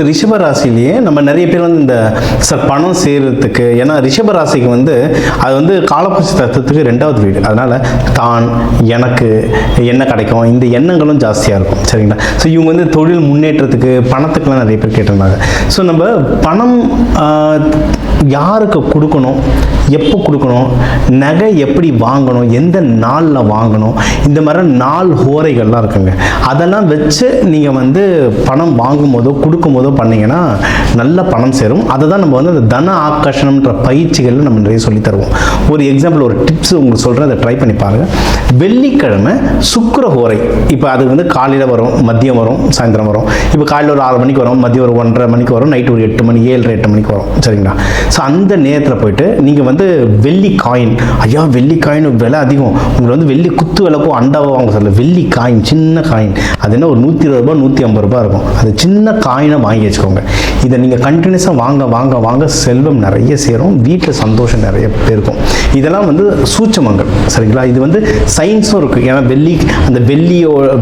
So ரிஷப ராசிலேயே நம்ம நிறைய பேர் வந்து இந்த சார் பணம் சேர்றதுக்கு, ஏன்னா ரிஷப ராசிக்கு வந்து அது வந்து காலப்புருஷ தத்துவத்துக்கு 2வது வீடு, அதனால் தான் எனக்கு என்ன கிடைக்கும் இந்த எண்ணங்களும் ஜாஸ்தியாக இருக்கும். சரிங்களா? ஸோ இவங்க வந்து தொழில் முன்னேற்றத்துக்கு பணத்துக்குலாம் நிறைய பேர் கேட்டிருந்தாங்க. ஸோ நம்ம பணம் யாருக்கு கொடுக்கணும், எப்போ கொடுக்கணும், நகை எப்படி வாங்கணும், எந்த நாளில் வாங்கணும், இந்த மாதிரி நாள் ஹோரைகள்லாம் இருக்குங்க. அதெல்லாம் வச்சு நீங்கள் வந்து பணம் வாங்கும் போதோ கொடுக்கும் போதோ பண்ணிங்கன்னா நல்ல பணம் சேரும். அதை தான் நம்ம வந்து அந்த தன ஆக்கர்ஷணம்ன்ற பயிற்சிகள் நம்ம நிறைய சொல்லி தருவோம். ஒரு எக்ஸாம்பிள், ஒரு டிப்ஸ் உங்களுக்கு சொல்கிறேன், அதை ட்ரை பண்ணி பாருங்கள். வெள்ளிக்கிழமை சுக்கிர ஹோரை, இப்போ அது வந்து காலையில் வரும், மதியம் வரும், சாயந்தரம் வரும். இப்போ காலையில் ஒரு 6 மணிக்கு வரும், மதியம் ஒரு 1:30 மணிக்கு வரும், நைட்டு ஒரு 8 மணி 7:30 மணிக்கு வரும். சரிங்களா? ஸோ அந்த நேரத்தில் போயிட்டு நீங்கள் வந்து வெள்ளி காயின், ஐயா வெள்ளி காயின் விலை அதிகம், உங்களை வந்து வெள்ளி குத்து விளக்கும் அண்டாவோ வாங்க சொல்ல, வெள்ளி காயின் சின்ன காயின், அது என்ன ஒரு 120 ரூபா 150 ரூபா இருக்கும், அது சின்ன காயினை வாங்கி வச்சுக்கோங்க. இதை நீங்கள் கண்டினியூஸாக வாங்க வாங்க வாங்க செல்வம் நிறைய சேரும், வீட்டில் சந்தோஷம் நிறைய பேருக்கும். இதெல்லாம் வந்து சூட்சமங்கள். சரிங்களா? இது வந்து சயின்ஸும் இருக்குது. ஏன்னா அந்த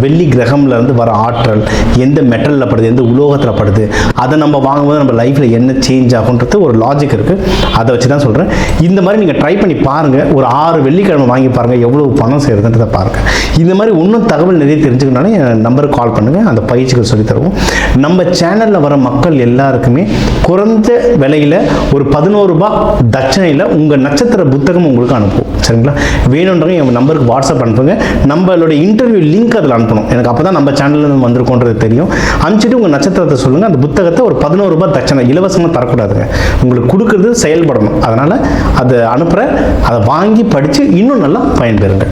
வெள்ளி கிரகம்ல இருந்து வர ஆற்றல் எந்த மெட்டலில் படுது, எந்த உலோகத்தில் படுது, அதை நம்ம வாங்கும்போது நம்ம லைஃப்பில் என்ன சேஞ்ச் ஆகுன்றது ஒரு லாஜிக் இருக்குது. அதை வச்சு தான் சொல்கிறேன். இந்த மாதிரி நீங்கள் ட்ரை பண்ணி பாருங்கள். ஒரு 6 வெள்ளிக்கிழமை வாங்கி பாருங்கள், எவ்வளோ பணம் சேருதுன்றதை பாருங்கள். இந்த மாதிரி இன்னும் தகவல் நிறைய தெரிஞ்சுக்கணும்னாலும் என் நம்பருக்கு கால் பண்ணுங்கள், அந்த பயிற்சிகள் சொல்லி தருவோம். நம்ம சேனலில் வர மக்கள் எல்லாருக்குமே குறைந்த விலையில் ஒரு 11 ரூபாய் தட்சணையில் உங்கள் நட்சத்திர புத்தகம் உங்களுக்கு அனுப்புவோம். சரிங்களா? வேணுன்றவங்க என் நம்பருக்கு வாட்ஸ்அப் அனுப்புங்க. நம்மளோட இன்டர்வியூ லிங்க் அதில் அனுப்பணும். எனக்கு அப்போ தான் நம்ம சேனலில் வந்திருக்கோன்றது தெரியும். அனுப்பிச்சிட்டு உங்கள் நட்சத்திரத்தை சொல்லுங்கள். அந்த புத்தகத்தை ஒரு 11 ரூபாய் தட்சணை இலவசமாக தரக்கூடாதுங்க, உங்களுக்கு கொடுக்குறது செயல்படணும். அதனால் அதை அனுப்புகிறேன், அதை வாங்கி படித்து இன்னும் நல்லா பயன்பெறுங்க.